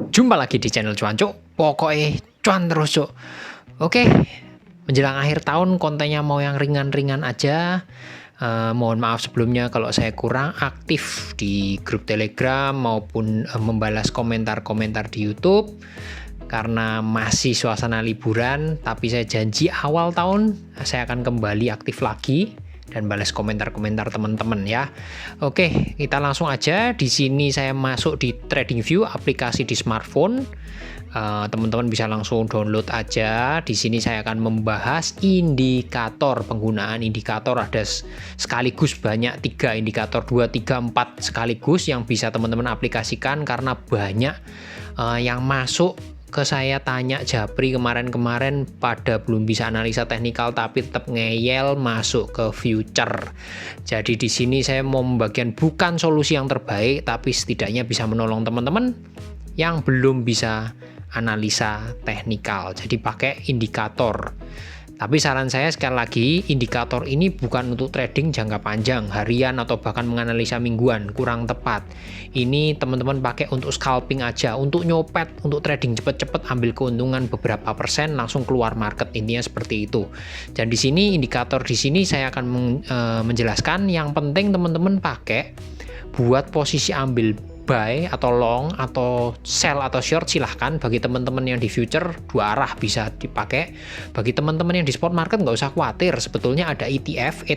Jumpa lagi di channel Cuan Cuk. Pokoknya cuan terus Cuk. Oke, menjelang akhir tahun kontennya mau yang ringan-ringan aja. Mohon maaf sebelumnya kalau saya kurang aktif di grup Telegram maupun membalas komentar-komentar di YouTube karena masih suasana liburan. Tapi saya janji awal tahun saya akan kembali aktif lagi dan balas komentar-komentar teman-teman ya. Oke, kita langsung aja. Di sini saya masuk di TradingView aplikasi di smartphone. Teman-teman bisa langsung download aja. Di sini saya akan membahas indikator, penggunaan indikator. Ada sekaligus banyak 3 indikator, 2, 3, 4 sekaligus yang bisa teman-teman aplikasikan karena banyak yang masuk ke saya tanya Japri kemarin-kemarin pada belum bisa analisa teknikal tapi tetap ngeyel masuk ke future. Jadi di sini saya mau membagikan bukan solusi yang terbaik tapi setidaknya bisa menolong teman-teman yang belum bisa analisa teknikal. Jadi pakai indikator. Tapi saran saya sekali lagi, indikator ini bukan untuk trading jangka panjang, harian atau bahkan menganalisa mingguan, kurang tepat. Ini teman-teman pakai untuk scalping aja, untuk nyopet, untuk trading cepet-cepet ambil keuntungan beberapa persen langsung keluar market, intinya seperti itu. Dan di sini indikator di sini saya akan menjelaskan yang penting teman-teman pakai buat posisi ambil buy atau long atau sell atau short silahkan. Bagi teman-teman yang di future dua arah bisa dipakai. Bagi teman-teman yang di spot market nggak usah khawatir, sebetulnya ada ETF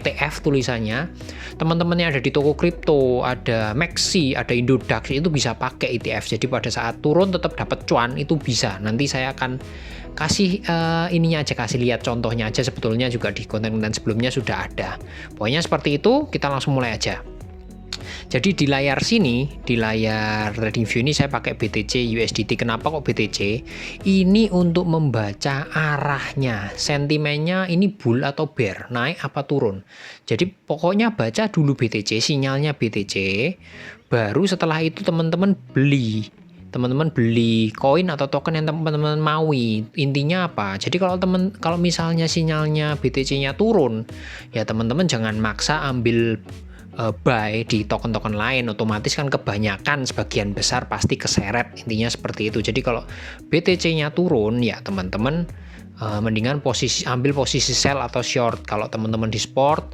tulisannya. Teman-teman yang ada di toko kripto, ada Maxi, ada Indodax itu bisa pakai ETF. Jadi pada saat turun tetap dapat cuan itu bisa. Nanti saya akan kasih ininya aja, kasih lihat contohnya aja, sebetulnya juga di konten-konten sebelumnya sudah ada. Pokoknya seperti itu, kita langsung mulai aja. Jadi di layar sini, di layar TradingView ini saya pakai BTC USDT. Kenapa kok BTC? Ini untuk membaca arahnya, sentimennya ini bull atau bear, naik apa turun. Jadi pokoknya baca dulu BTC, sinyalnya BTC, baru setelah itu teman-teman beli. Teman-teman beli koin atau token yang teman-teman maui. Intinya apa? Jadi kalau misalnya sinyalnya BTC-nya turun, ya teman-teman jangan maksa ambil buy di token-token lain, otomatis kan kebanyakan sebagian besar pasti keseret, intinya seperti itu. Jadi kalau BTC-nya turun ya teman-teman mendingan ambil posisi sell atau short. Kalau teman-teman di spot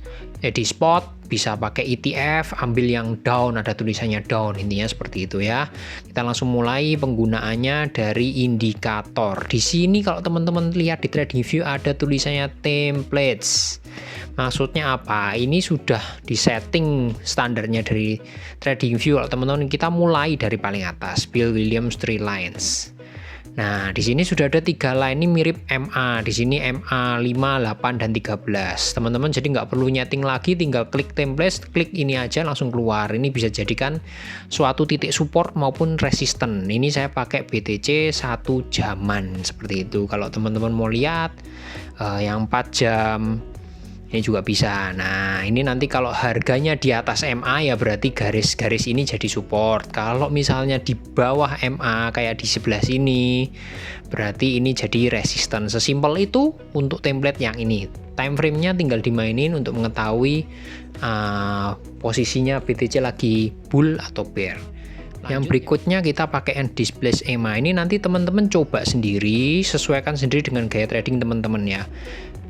bisa pakai ETF, ambil yang down, ada tulisannya down, intinya seperti itu ya. Kita langsung mulai penggunaannya dari indikator. Di sini kalau teman-teman lihat di TradingView ada tulisannya templates. Maksudnya apa? Ini sudah disetting standarnya dari TradingView. Kalau teman-teman kita mulai dari paling atas, Bill Williams 3 lines. Nah, di sini sudah ada 3 line, ini mirip MA. Di sini MA 5, 8, dan 13. Teman-teman jadi nggak perlu nyeting lagi, tinggal klik template, klik ini aja langsung keluar. Ini bisa jadikan suatu titik support maupun resisten. Ini saya pakai BTC 1 jaman seperti itu. Kalau teman-teman mau lihat yang 4 jam ini juga bisa. Nah, ini nanti kalau harganya di atas MA ya berarti garis-garis ini jadi support. Kalau misalnya di bawah MA kayak di sebelah sini, berarti ini jadi resisten. Sesimpel itu untuk template yang ini. Time frame-nya tinggal dimainin untuk mengetahui posisinya BTC lagi bull atau bear. Yang berikutnya kita pakai yang displace EMA. Ini nanti teman-teman coba sendiri, sesuaikan sendiri dengan gaya trading teman-teman ya.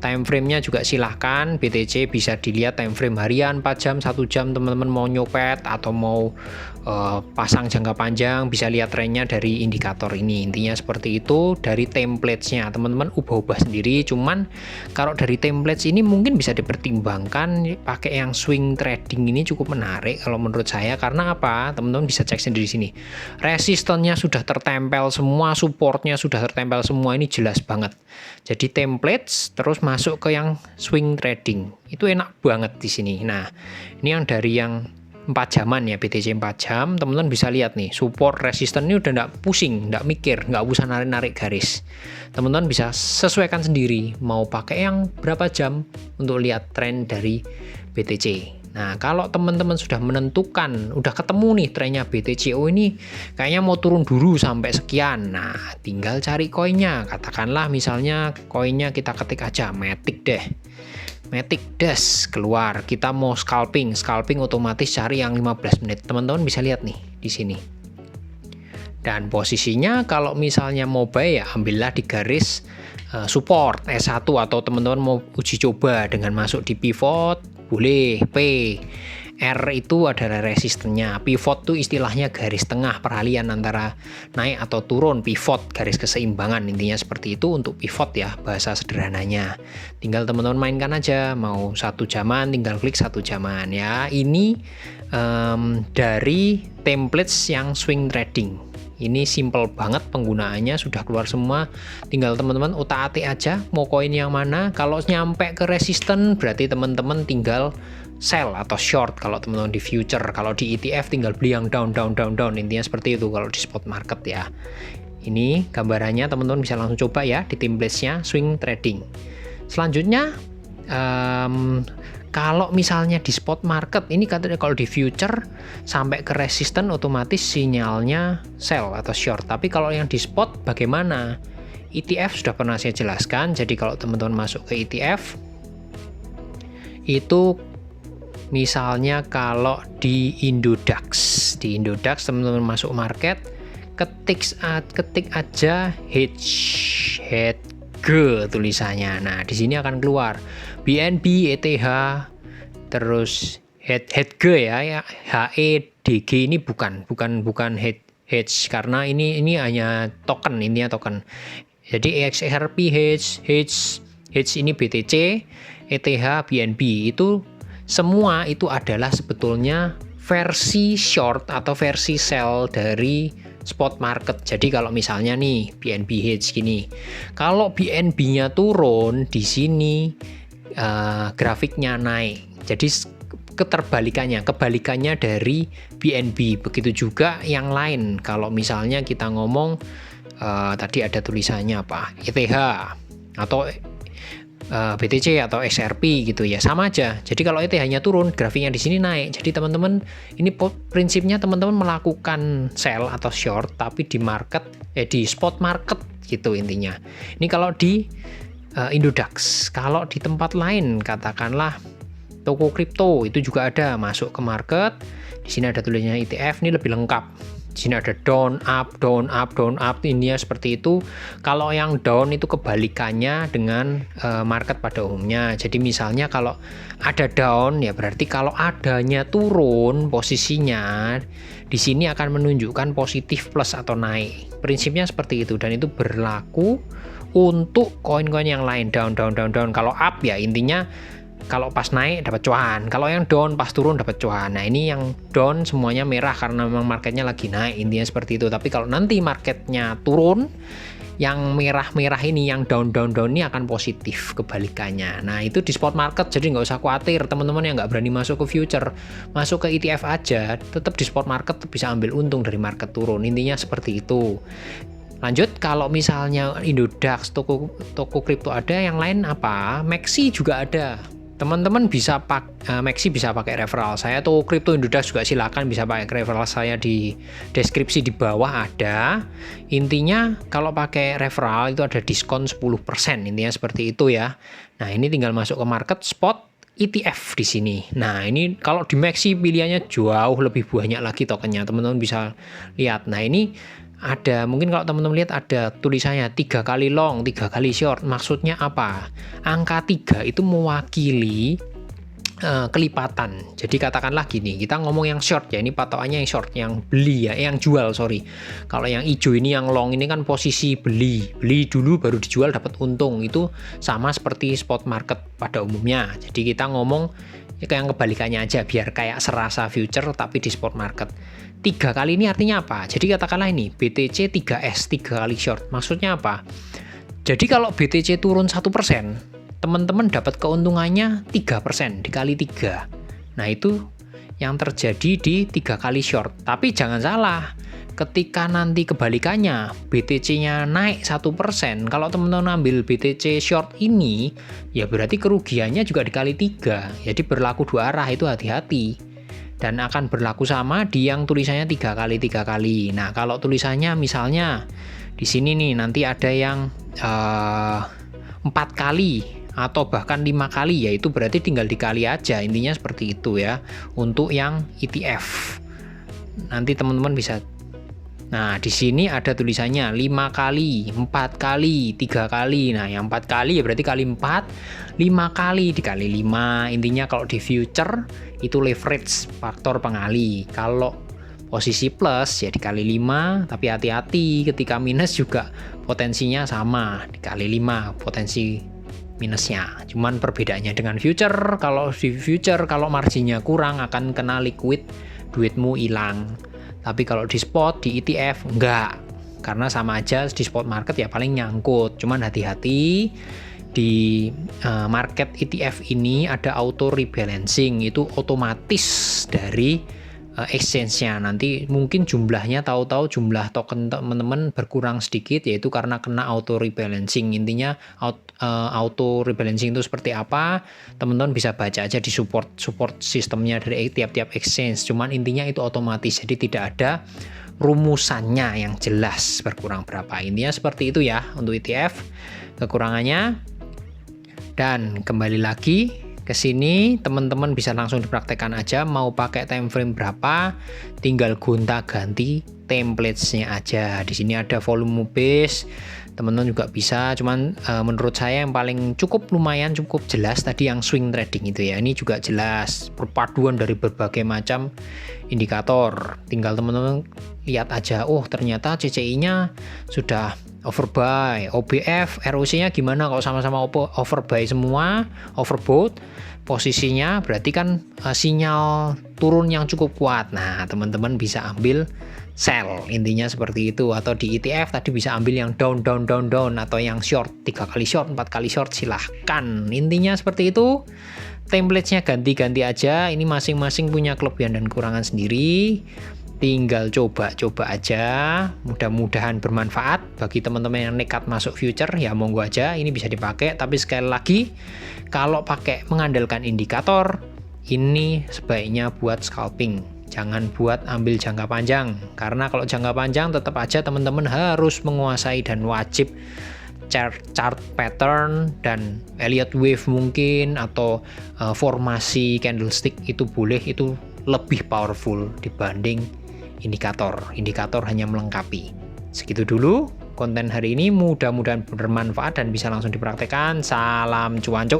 Time frame-nya juga silahkan, BTC bisa dilihat time frame harian, 4 jam, 1 jam, teman-teman mau nyopet atau mau pasang jangka panjang, bisa lihat trennya dari indikator ini. Intinya seperti itu, dari templates-nya teman-teman ubah-ubah sendiri. Cuman kalau dari templates ini mungkin bisa dipertimbangkan pakai yang swing trading ini cukup menarik kalau menurut saya. Karena apa? Teman-teman bisa cek sendiri sini. Resistennya sudah tertempel semua, supportnya sudah tertempel semua, ini jelas banget. Jadi templates terus masuk ke yang swing trading. Itu enak banget di sini. Nah, ini yang dari yang 4 jaman ya, BTC 4 jam, teman-teman bisa lihat nih, support resisten ini udah nggak pusing, nggak mikir, nggak usah narik-narik garis. Teman-teman bisa sesuaikan sendiri, mau pakai yang berapa jam untuk lihat tren dari BTC. Nah, kalau teman-teman sudah menentukan, udah ketemu nih trennya BTC, oh ini kayaknya mau turun dulu sampai sekian. Nah, tinggal cari koinnya. Katakanlah misalnya koinnya kita ketik aja Matic deh. Matic Dash keluar, kita mau scalping otomatis cari yang 15 menit. Teman-teman bisa lihat nih di sini. Dan posisinya kalau misalnya mau buy ya ambillah di garis support S1, atau teman-teman mau uji coba dengan masuk di pivot boleh P. R itu adalah resistennya. Pivot itu istilahnya garis tengah peralihan antara naik atau turun, pivot garis keseimbangan, intinya seperti itu untuk pivot ya bahasa sederhananya. Tinggal teman-teman mainkan aja, mau 1 jaman tinggal klik 1 jaman ya. Ini dari templates yang swing trading. Ini simple banget penggunaannya, sudah keluar semua. Tinggal teman-teman utak-atik aja mau koin yang mana. Kalau nyampe ke resisten berarti teman-teman tinggal sell atau short kalau teman-teman di future. Kalau di ETF tinggal beli yang down. Intinya seperti itu kalau di spot market ya. Ini gambarannya, teman-teman bisa langsung coba ya di template-nya swing trading. Selanjutnya kalau misalnya di spot market ini katanya kalau di future sampai ke resisten otomatis sinyalnya sell atau short. Tapi kalau yang di spot bagaimana? ETF sudah pernah saya jelaskan. Jadi kalau teman-teman masuk ke ETF itu misalnya kalau di Indodax teman-teman masuk market, ketik aja HEDG tulisannya. Nah, di sini akan keluar BNB, ETH, terus HEDG ya, HEDG ini bukan hedge karena ini hanya token, intinya token. Jadi XRP hedge ini BTC, ETH, BNB itu semua itu adalah sebetulnya versi short atau versi sell dari spot market. Jadi kalau misalnya nih BNB hedge gini, kalau BNB-nya turun di sini grafiknya naik. Jadi kebalikannya dari BNB. Begitu juga yang lain. Kalau misalnya kita ngomong tadi ada tulisannya apa? ETH atau BTC atau XRP gitu ya, sama aja. Jadi kalau ETH-nya turun, grafiknya di sini naik. Jadi teman-teman, ini prinsipnya teman-teman melakukan sell atau short tapi di market di spot market gitu intinya. Ini kalau di Indodax. Kalau di tempat lain katakanlah toko kripto itu juga ada masuk ke market. Di sini ada tulisannya ETF, ini lebih lengkap. Di sini ada down up, intinya seperti itu. Kalau yang down itu kebalikannya dengan market pada umumnya. Jadi misalnya kalau ada down ya berarti kalau adanya turun posisinya di sini akan menunjukkan positif plus atau naik. Prinsipnya seperti itu dan itu berlaku untuk koin-koin yang lain down. Kalau up ya intinya kalau pas naik dapat cuan, kalau yang down pas turun dapat cuan. Nah ini yang down semuanya merah karena memang marketnya lagi naik, intinya seperti itu. Tapi kalau nanti marketnya turun, yang merah-merah ini, yang down ini akan positif kebalikannya. Nah itu di spot market, jadi nggak usah khawatir teman-teman yang nggak berani masuk ke future, masuk ke ETF aja, tetap di spot market bisa ambil untung dari market turun, intinya seperti itu. Lanjut, kalau misalnya Indodax, toko kripto ada, yang lain apa? Maxi juga ada. Teman-teman bisa Maxi bisa pakai referral saya, toko kripto Indodax juga silakan bisa pakai referral saya, di deskripsi di bawah ada. Intinya kalau pakai referral itu ada diskon 10%, intinya seperti itu ya. Nah, ini tinggal masuk ke market spot ETF di sini. Nah, ini kalau di Maxi pilihannya jauh lebih banyak lagi tokennya. Teman-teman bisa lihat. Nah, ini ada, mungkin kalau teman-teman lihat ada tulisannya 3 kali long, 3 kali short. Maksudnya apa? Angka 3 itu mewakili kelipatan. Jadi katakanlah gini, kita ngomong yang short ya, ini patokannya yang short, yang beli ya, yang jual, sorry. Kalau yang hijau ini yang long ini kan posisi beli dulu baru dijual dapat untung. Itu sama seperti spot market pada umumnya. Jadi kita ngomong yang kebalikannya aja biar kayak serasa future tapi di spot market. 3 kali ini artinya apa? Jadi katakanlah ini BTC 3S, 3 kali short. Maksudnya apa? Jadi kalau BTC turun 1%, teman-teman dapat keuntungannya 3% dikali 3. Nah, itu yang terjadi di 3 kali short. Tapi jangan salah, ketika nanti kebalikannya BTC-nya naik 1%, kalau teman-teman ambil BTC short ini, ya berarti kerugiannya juga dikali 3. Jadi berlaku dua arah, itu hati-hati. Dan akan berlaku sama di yang tulisannya 3 kali. Nah, kalau tulisannya misalnya di sini nih nanti ada yang 4 kali atau bahkan 5 kali, ya itu berarti tinggal dikali aja, intinya seperti itu ya untuk yang ETF. Nanti teman-teman bisa Nah, di sini ada tulisannya 5 kali, 4 kali, 3 kali. Nah, yang 4 kali ya berarti kali 4, 5 kali dikali 5. Intinya kalau di future itu leverage, faktor pengali. Kalau posisi plus ya dikali 5, tapi hati-hati ketika minus juga potensinya sama, dikali 5 potensi minusnya. Cuman perbedaannya dengan future, kalau di future kalau marginnya kurang akan kena liquid, duitmu hilang. Tapi kalau di spot, di ETF, enggak. Karena sama aja di spot market ya paling nyangkut. Cuman hati-hati di market ETF ini ada auto rebalancing. Itu otomatis dari exchange-nya. Nanti mungkin jumlahnya tahu-tahu jumlah token teman-teman berkurang sedikit, yaitu karena kena auto rebalancing. Intinya auto rebalancing itu seperti apa, teman-teman bisa baca aja di support sistemnya dari tiap-tiap exchange. Cuman intinya itu otomatis, jadi tidak ada rumusannya yang jelas berkurang berapa. Intinya seperti itu ya untuk ETF kekurangannya. Dan kembali lagi ke sini, teman-teman bisa langsung dipraktekkan aja, mau pakai time frame berapa tinggal gonta-ganti templates-nya aja. Di sini ada volume base, teman-teman juga bisa. Cuman menurut saya yang paling lumayan cukup jelas tadi yang swing trading itu ya. Ini juga jelas perpaduan dari berbagai macam indikator. Tinggal teman-teman lihat aja, oh ternyata CCI-nya sudah overbuy, OBF, ROC-nya gimana kalau sama-sama overbuy semua, overbought, posisinya berarti kan sinyal turun yang cukup kuat. Nah, teman-teman bisa ambil sell, intinya seperti itu. Atau di ETF tadi bisa ambil yang down, atau yang short, 3 kali short, 4 kali short, silahkan. Intinya seperti itu. Template-nya ganti-ganti aja, ini masing-masing punya kelebihan dan kekurangan sendiri. Tinggal coba-coba aja, mudah-mudahan bermanfaat bagi teman-teman yang nekat masuk future, ya monggo aja, ini bisa dipakai. Tapi sekali lagi, kalau pakai mengandalkan indikator, ini sebaiknya buat scalping, jangan buat ambil jangka panjang. Karena kalau jangka panjang tetap aja teman-teman harus menguasai dan wajib chart pattern dan Elliott wave mungkin, atau formasi candlestick itu boleh, itu lebih powerful dibanding indikator hanya melengkapi. Segitu dulu konten hari ini, mudah-mudahan bermanfaat dan bisa langsung dipraktekkan. Salam cuan cuk.